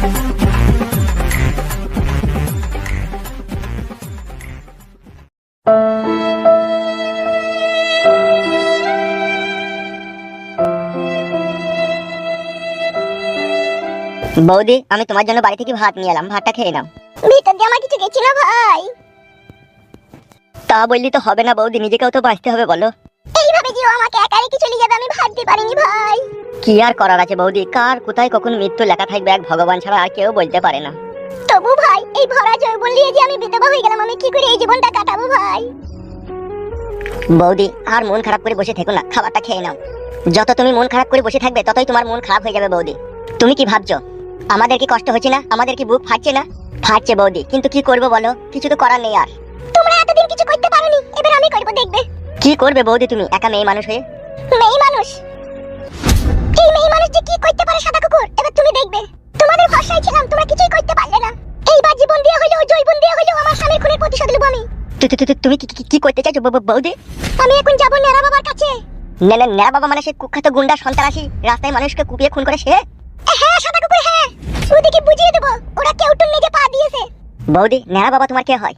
বৌদি, আমি তোমার জন্য বাড়ি থেকে ভাত নিয়ে এলাম, ভাতটা খেয়ে নাও। ভিতর দিয়ে আমার কিছু গেছি না ভাই। তা বললি তো হবে না বৌদি, নিজেকেও তো বাঁচতে হবে বলো। এইভাবে যে আমাকে একা রেখে চলে যাবে আমি ভাবতে পারিনি ভাই। কি আর করার আছে বৌদি, কার কোথায় কখন মৃত্যু লেখা থাকবে এক ভগবান ছাড়া আর কেউ বলতে পারে না। তবু ভাই এই ভরা যৌবন নিয়ে যে আমি বিধবা হয়ে গেলাম, আমি কি করে এই জীবনটা কাটাবো ভাই? বৌদি, আর মন খারাপ করে বসে থেকো না, খাবারটা খেয়ে নাও। যত তুমি মন খারাপ করে বসে থাকবে ততই তোমার মন খারাপ হয়ে যাবে বৌদি। তুমি কি ভাবছো আমাদের কি কষ্ট হচ্ছে না? আমাদের কি বুক ফাটছে না? ফাটছে বৌদি, কিন্তু কি করবো বলো, কিছু তো করার নেই। আর তোমরা এতদিন কিছু করতে পারোনি, এবার আমি করব, দেখবে। কি করবে বৌদি তুমি একা মেয়ে মানুষ হয়ে? মেয়ে মানুষ? এই মেয়ে মানুষ যে কি করতে পারে সাদা কুকুর, এবার তুমি দেখবে। তোমাদের ভরসায় ছিলাম, তোমরা কিছুই করতে পারলে না। এইবার জীবন দিয়ে হলেও জৈবন দিয়ে হলেও আমার স্বামীর খুনের প্রতিশোধ নেব আমি। তুমি কি করতে চাইছো বৌদি? আমি এখন যাব নেড়া বাবার কাছে। নেড়া বাবা মানে সে কুখ্যাত গুন্ডা সন্ত্রাসী, রাস্তায় মানুষকে কুপিয়ে খুন করে সে? হ্যাঁ সাদা কুকুর, হ্যাঁ। ওদিকে বুঝিয়ে দেবো, ওরা কেউটুন নিজে পা দিয়েছে। বৌদি, নেড়া বাবা তোমার কে হয়?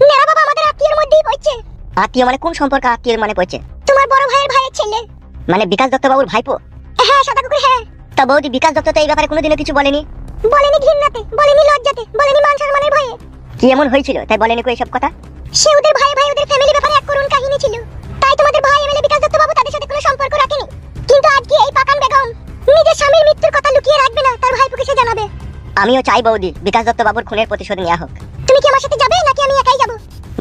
নেড়া বাবা আমাদের আত্মীয়ের মধ্যেই পড়ছে। আত্মীয় মানে কোন সম্পর্ক আত্মীয়ের মানে পড়ছে? তোমার বড় ভাইয়ের ভাইয়ের ছেলে। মানে বিকাশ দত্ত বাবুর ভাইপো? হ্যাঁ সাদা কুকুর, হ্যাঁ। তা বৌদি, বিকাশ দত্ত তো এই ব্যাপারে কোনোদিনও কিছু বলেনি। বলেনি ঘৃণাতে, বলেনি লজ্জাতে, বলেনি মান সম্মানের ভয়ে। কি এমন হয়েছিল তাই বলেনি কো এইসব কথা? সে ওদের ভাই ভাই ওদের ফ্যামিলি ব্যাপারে এক করুণ কাহিনী ছিল, তাই তোমাদের ভাই এমএলএ বিকাশ দত্ত বাবু তাদের সাথে কোনো সম্পর্ক রাখেনি। কিন্তু আজকে এই পাকান বেগম নিজের স্বামীর মৃত্যুর কথা লুকিয়ে রাখবে না, তার ভাইপোকে সে জানাবে। আমিও চাই বৌদি বিকাশ দত্ত বাবুর খুনের প্রতিশোধ নেওয়া হোক। তুমি কি আমার সাথে যাবে নাকি আমি একাই যাব?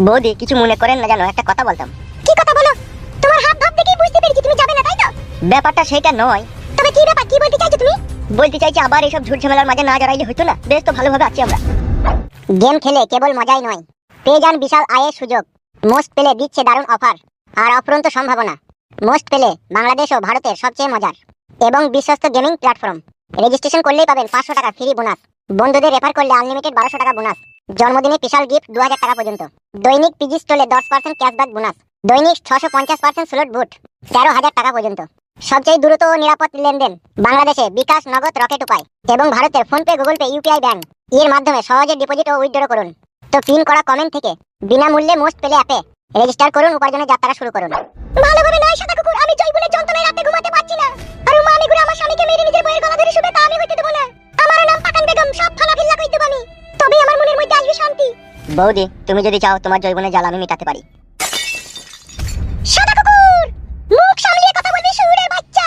বৌদি, কিছু মনে করেন না জানো, একটা কথা বলতাম। কি কথা বলো? তোমার হাত ভাব দেখেই বুঝতে পেরেছি তুমি যাবে না, তাই তো? ব্যাপারটা সেটা নয়। তবে কি ব্যাপার, কি বলতে চাইছো তুমি? বলতে চাইছি আবার এইসব ঝুট ঝামেলার মাঝে না জড়াইলে হতো না, বেশ তো ভালোভাবে আছি আমরা। গেম খেলে কেবল মজাই নয়, পেয়ে যান বিশাল আয়ের সুযোগ। মোস্ট পেলে দিচ্ছে দারুণ অফার আর অফুরন্ত সম্ভাবনা। মোস্ট পেলে বাংলাদেশ ও ভারতের সবচেয়ে মজার এবং বিশ্বস্ত গেমিং প্ল্যাটফর্ম। রেজিস্ট্রেশন করলেই পাবেন 500 টাকা ফ্রি বোনাস, বন্ধুদের রেফার করলে আনলিমিটেড 1200 টাকা বোনাস, জন্মদিনে স্পেশাল গিফট 2000 টাকা পর্যন্ত, দৈনিক পিজি স্টলে 10% ক্যাশব্যাক বোনাস, দৈনিক 650% স্লট বুট 13,000 টাকা পর্যন্ত। সবচেয়ে দ্রুত ও নিরাপদ লেনদেন বাংলাদেশে বিকাশ, নগদ, রকেট উপায় এবং ভারতের PhonePe, Google pay, UPI bank এর মাধ্যমে সহজে ডিপোজিট ও উইথড্র করুন। তো পিন করা কমেন্ট থেকে বিনামূল্যে মোস্ট পেলে অ্যাপে রেজিস্টার করুন, উপার্জনের যাত্রা শুরু করুন। ভালোভাবে নয় সাদা কুকুর, আমি জৈবনের যন্ত্রণায় রাতে ঘুমাতে পারছি না। আর আমি ঘুরে আমার স্বামীকে মেরে নিজের বইয়ের গলা ধরে শুবে, তা আমি হইতে দেব না। আমার নাম পাকান বেগম, সব ফালাফিল্লা কই দেব আমি, তবে আমার মনের মধ্যে আসবে শান্তি। বৌদি, তুমি যদি চাও তোমার জৈবনের জ্বালা আমি মেটাতে পারি। সাদা কুকুর, মুখ সামলিয়ে কথা বলবি শুয়োরের বাচ্চা।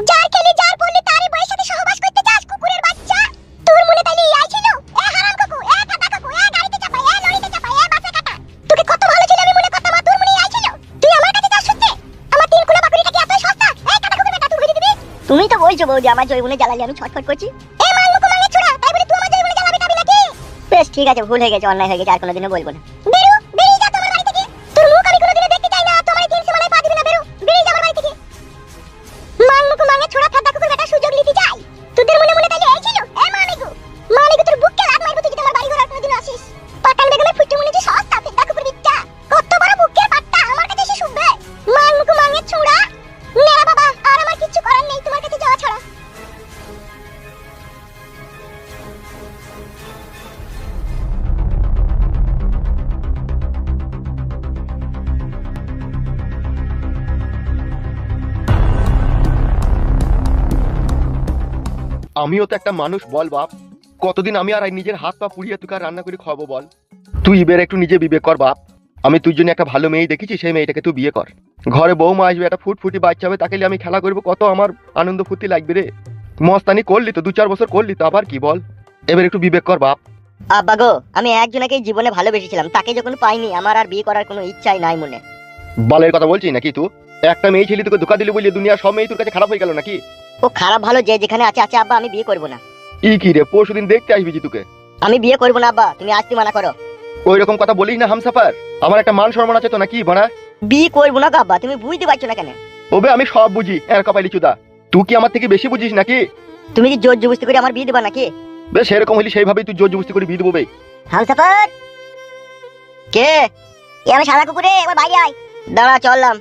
যার খেলি যার পড়লি তারই বইয়ের সাথে সহবাস করতে চাস কুকুরের বাচ্চা। তোর মনে তাইলে এই ছিল? এ হারাম কুকু, এ কাটা কুকু, এ গাড়িতে চাপাই, এ লরিতে চাপাই, এ বাসে কাটা। তোকে কত ভালো ছিল আমি মনে করতাম, আর তোর মনে এই ছিল? তুই আমার কাছে যাস শুনতে? আমার তিন কুলা বাকুড়িটা কি এত সস্তা? এ কাটা কুকু বেটা, তুই ঘুরে দিবি? তুমি তো বলছো বৌদি আমার জৈবনের জ্বালালে আমি ছটফট করছি। এ মাল মুকু মাঙ্গে ছোড়া, তাই বলে তুই আমার জৈবনে জ্বালাবি টাবি নাকি? বেশ ঠিক আছে, ভুল হয়ে গেছে, অন্যায় হয়ে গেছে, আর কোনোদিনও বলবো না। বেরো, বেরিয়ে যা তোমার বাড়ি থেকে। তোর মুখ আমি কোনোদিনও দেখতে চাই না, তোমার তিন সীমানায় পা দিবি না, বেরো, বেরিয়ে যা আমার বাড়ি থেকে। মাল মুকু মাঙ্গে ছোড়া ফাদা কুকুর বেটা, সুযোগ নিতে চাই। তোদের মনে মনে তাইলে এই ছিল? এ মানিগু, মানিগু তোর বুককে লাত মারবো তুই যদি আমার বাড়ি ঘর আর কোনোদিন আসিস। পাকান বেগমের ফুটে মনে যে সস্তা ফাদা কুকুর বিচ্চা, কত বড় বুকের পাট্টা আমার কাছে এসে শুনবে। মাল মুকু মাঙ্গে ছোড়া, নেড়া বাবা, আর আমার কিচ্ছু করার নেই তোমার কাছে যাওয়া ছাড়া। আমিও তো একটা মানুষ বল বাপ, কতদিন আমি আর নিজের হাত পা পুড়িয়ে তোকে আর রান্না করে খাওয়াবো বল? তুই এবার একটু নিজে বিবেক কর বাপ। আমি তুই জন্য একটা ভালো মেয়ে দেখেছি, সেই মেয়েটাকে তুই বিয়ে কর। ঘরে বৌমা আসবে, একটা ফুটফুটি বাচ্চা হবে, তাকে আমি খেলা করবো, কত আমার আনন্দ ফুর্তি লাগবে রে। মস্তানি করলি তো 2-4 বছর করলি তো, আবার কি বল? এবার একটু বিবেক কর বাপ। আব্বা গো, আমি একজনকে জীবনে ভালোবেসেছিলাম, তাকে যখন পাইনি আমার আর বিয়ে করার কোনো ইচ্ছাই নাই মনে। বালের কথা বলছিস নাকি তুই? একটা মেয়ে ছেলে তোকে ধোকা দিলি বলি দুনিয়া সব মেয়ে তোর কাছে খারাপ হয়ে গেল নাকি? ও খারাপ ভালো যে যেখানে আছে আছে আব্বা, আমি বিয়ে করবো না। ই কি রে, পরশুদিন দেখতে আসবি জি তোকে। আমি বিয়ে করবো না আব্বা, তুমি আসতে মানা করো। ওই রকম কথা বলিস না হামসাফার, আমার একটা মান সম্মান আছে তো নাকি বাড়া? বিয়ে করবো না আব্বা, তুমি বুঝতে পারছো না কেন? ওবে আমি সব বুঝি, এর কপালি চুদা। তুই কি আমার থেকে বেশি বুঝিস নাকি? তুমি কি জোর জবরদস্তি করে আমার বিয়ে দেবা নাকি? বেশ সেরকম হইলি সেইভাবেই তুই জোর জবরদস্তি করে বিয়ে দেবো বে। হামসাফার কে? আমি সাদা কুকুরে, এবার বাইরে আয়। দাঁড়া চললাম।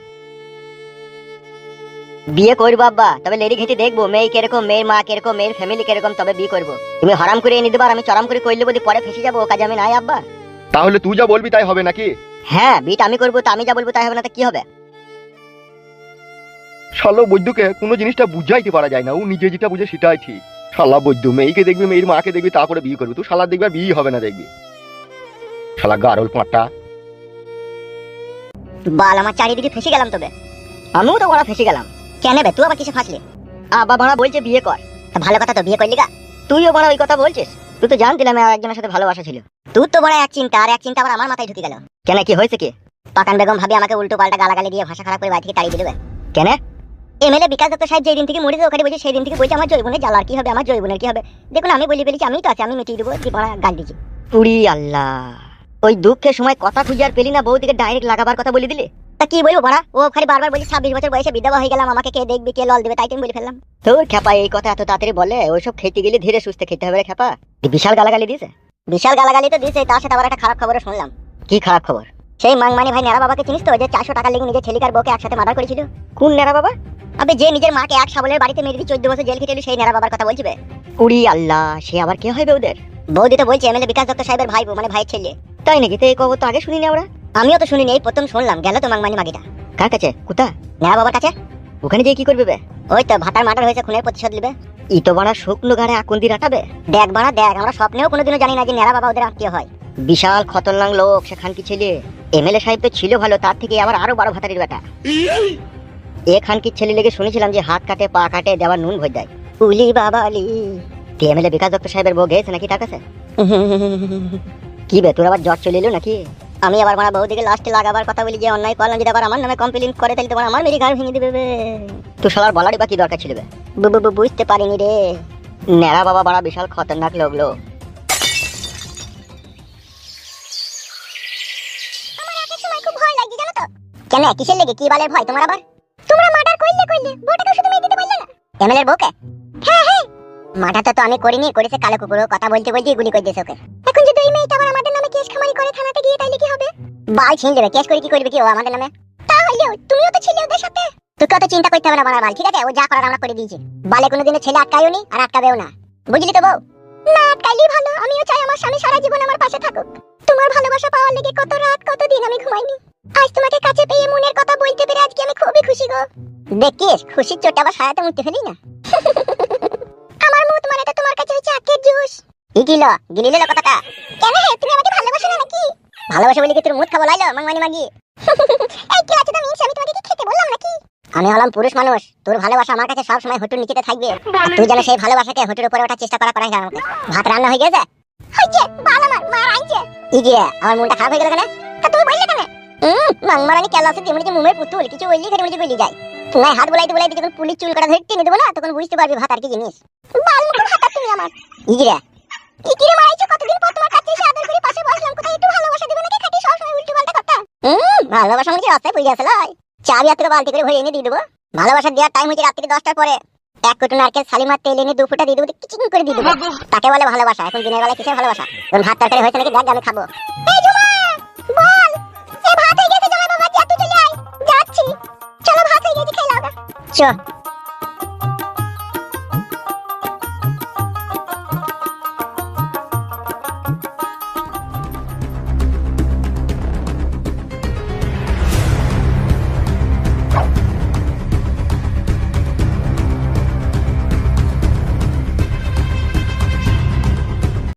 বিয়ে করবো আব্বা, তবে লেডি ঘেঁটে দেখবো মেয়ে কিরকম, মেয়ের মা কিরকম, মেয়ের ফ্যামিলি কিরকম, তবে বিয়ে করবো। তুমি হারাম করে এনে দেবার, আমি চরাম করে কইলে বলি পরে ফেসে যাবো, ও কাজে আমি নাই আব্বা। তাহলে তুই যা বলবি তাই হবে নাকি? হ্যাঁ, বিয়েটা আমি করবো, তো আমি যা বলবো তাই হবে না, তো কি হবে? শালা বৈদ্যকে কোনো জিনিসটা বুঝাইতে পারা যায় না, ও নিজে যেটা বুঝে সেটাই ঠিক। শালা বৈদ্য মেয়েকে দেখবি, মেয়ের মাকে দেখবি, তারপরে বিয়ে করবি। তুই শালা দেখবি বিয়ে হবে না দেখবি। শালা গারল পাঁটা। বাল, আমার চারিদিকে ফেসে গেলাম তবে। আমিও তো বড় ফেসে গেলাম। কেন বে, তুই আবার কিসে ফাঁসলি? আব্বা বড় বলছে বিয়ে কর। তা ভালো কথা, তো বিয়ে করলি গা। তুইও বড় ওই কথা বলছিস? তুই তো জানতিলাম আর একজনের সাথে ভালোবাসা ছিল। তুই তো বড় এক চিন্তা, আর এক চিন্তা আবার আমার মাথায় ঢুকে গেল। কেন, কি হয়েছে কি? পাকান বেগম ভাবি আমাকে উল্টো পাল্টা গালাগালি দিয়ে ভাষা খারাপ করে বাড়ি থেকে তাড়িয়ে দিবে। কেন? এমএলএ বিকাশ দত্ত সাহেব যেই দিন থেকে মরেছে ওখানে বলছে, সেই দিন থেকে বলছে আমার জৈবনের জ্বালার কি হবে, আমার জৈবনের কি হবে। দেখুন আমি বলি ফেলেছি, আমি তো আছি, আমি মিটিয়ে দেবো, কি বড় গাল দিচ্ছি। উড়ি আল্লাহ, ওই দুঃখের সময় কথা খুঁজে আর পেলি না, বউদিকে ডাইরেক্ট লাগাবার কথা বলে দিলি। তা কি বলবো বড়া, ও খালি বারবার বলছে 26 বছর বয়সে বিধবা হয়ে গেলাম, আমাকে কে দেখবে, কে লল দেবে, তাই তুমি বলে ফেললাম। তোর খেপা এই কথা এত তাড়াতাড়ি বলে? ওইসব খেতে গেলে ধীরে সুস্থে খেতে হবে রে খেপা। বিশাল গালাগালি দিয়েছে। বিশাল গালাগালি তো দিয়েছে, তার সাথে আবার একটা খারাপ খবরও শুনলাম। কি খারাপ খবর? সেই মাংমানি ভাই নেড়া বাবাকে চিনিস তো, যে 400 টাকা লেগে নিজের ছেলেকার বউকে একসাথে মার্ডার করেছিল? কোন নেড়া বাবা? আবে যে নিজের মাকে এক শাবলের বাড়িতে মেরে দিয়ে 14 বছর জেল খেটেছিল, সেই নেড়া বাবার কথা বলছিবে। উড়ি আল্লাহ, সে আবার কে হবে ওদের? বৌদি তো বলছে এমএলএ বিকাশ দত্ত সাহেবের ভাই, মানে ভাইয়ের ছেলে। তাই নাকি? তো এই খবর তো আগে শুনিনি আমরা। আমিও তো শুনিনি, এই প্রথম শুনলাম। গেল তো মাংমানি মাগিটা। কার কাছে? কোথা? নেড়া বাবার কাছে। ওখানে গিয়ে কি করবে বে? ওই তো ভাতার মার্ডার হয়েছে, খুনের প্রতিশোধ নেবে। ই তো বাড়া শুকনো গাড়ে আকুন্দি রাটাবে। দেখ বাড়া দেখ, আমরা স্বপ্নেও কোনোদিনও জানি না যে নেড়া বাবা ওদের আত্মীয় হয়। বিশাল খতরনাক লোক সেখান কি ছেলে। এমএলএ সাহেব তো ছিল ভালো, তার থেকে আবার আরো 12 ভাতারির বেটা। এখান কি ছেলে লেগে শুনেছিলাম যে হাত কাটে পা কাটে দেওয়ার নুন ভোজ দেয়। উলি বাবালি, এমএলএ বিকাশ দত্ত সাহেবের বউ গেছে নাকি তার কাছে? কি বে, তোর আবার জ্বর চলে এলো নাকি? আমি আবার আমার বউদিকে লাস্টে লাগাবার কথা বলি, যে অন্যায় করলাম, যদি আবার আমার নামে কমপ্লেইন করে তাহলে তোমার আমার মেরি ঘাড় ভেঙে দিবে। তো সবার বলারই বা কি দরকার ছিল বে? বুঝতে পারিনি রে। নেড়া বাবা বড় বিশাল খতরনাক লোক। আমার এক সময় খুব ভয় লাগছে জানো তো। কেন, কিসের লেগে, কি বালের ভয় তোমার আবার? তোমরা মার্ডার কইলে বউটাকে শুধু মেয়ে দিতে পারলে না? এমএলএর বউকে? হ্যাঁ হ্যাঁ, মার্ডারটা তো আমি করিনি, করেছে কালো কুকুর। কথা বলতে বলতে গুলি করে দিয়েছে ওকে। এখন যদি ওই মেয়েটা আবার আমাদের নামে কেস খামারি করে থানাতে গিয়ে, তাইলে কি হবে? বাল ছিন দেবে, কেস করে কি করবে কি ও আমাদের নামে? তাহলেও তুমিও তো ছিলে ওদের সাথে। তোকে অত চিন্তা করতে হবে না বাল, ঠিক আছে? ও যা করার আমরা করে দিয়েছি। বালে কোনোদিনও ছেলে আটকায়ও নি আর আটকাবেও না, বুঝলি তো বউ? না আটকাইলেই ভালো, আমিও চাই আমার স্বামী সারা জীবন আমার পাশে থাকুক। তোমার ভালোবাসা পাওয়ার লেগে কত রাত কত দিন আমি ঘুমাইনি। আজ তোমাকে কাছে পেয়ে মনের কথা বলতে পেরে আজকে আমি খুবই খুশি গো। দেখিস খুশির চোটে আবার সারাতে মুড়তে ফেলি না। আমার মুত মানে তো তোমার কাছে হচ্ছে আখের জুস। গিলিলে কথাটা। কেন হে, তুমি আমাকে ভালোবাসো না নাকি? ভালোবাসা বলি কি তোর মুখ খাবো লাইলো মাংমানি মাগি? এই কি আছে তুমি, আমি তোমাকে কি খেতে বললাম নাকি? আমি হলাম পুরুষ মানুষ, তোর ভালোবাসা আমার কাছে সব সময় হুটুর নিচেতে থাকবে। তুই যেন সেই ভালোবাসাকে হুটুর উপরে ওঠার চেষ্টা করাই না আমাকে। ভাত রান্না হয়ে গেছে? হইছে, বাল আমার মা আইছে। ইগিয়ে আমার মনটা খারাপ হয়ে গেল কেন? তা তুমি বললে কেন? মাংমারানি কেলা আছে তেমনি যে মুমের পুতুল, কিছু বললি খেটে মুড়ি গলি যায়। নাই হাত বলাইতে যখন পুলিশ চুল কাটা ধরে টেনে দেবো না, তখন বুঝতে পারবি ভাত আর কি জিনিস। বাল মুখে ভাতা তুমি আমার। ইগিরে ইকিরে মারাইছো, কতদিন পর তোমার কাছে এসে আদর করে পাশে বসলাম, কোথায় একটু ভালোবাসা দিবে নাকি? খাটি সব সময় উল্টো পাল্টা কথা। ভালোবাসা মানে রাস্তায় পড়ে গেছে লাই, চাবি হাত থেকে বালতি করে ভরে এনে দিয়ে দেবো। ভালোবাসা দেওয়ার টাইম হচ্ছে রাত্রি 10টার পরে। এক কোটো নারকেল সালিমার তেল এনে 2 ফুটা দিয়ে দেবো, কিচিং করে দিয়ে দেবো। তাকে বলে ভালোবাসা। এখন দিনের বেলা কিসের ভালোবাসা? এখন ভাত তরকারি হয়েছে নাকি দেখ, আমি খাবো। এই ঝুমা, বল। এই ভাত হয়ে গেছে, জমা বাবা যা, তুই চলে আয়। যাচ্ছি, চলো ভাত হয়ে গেছে, খেয়ে নাও গা। চ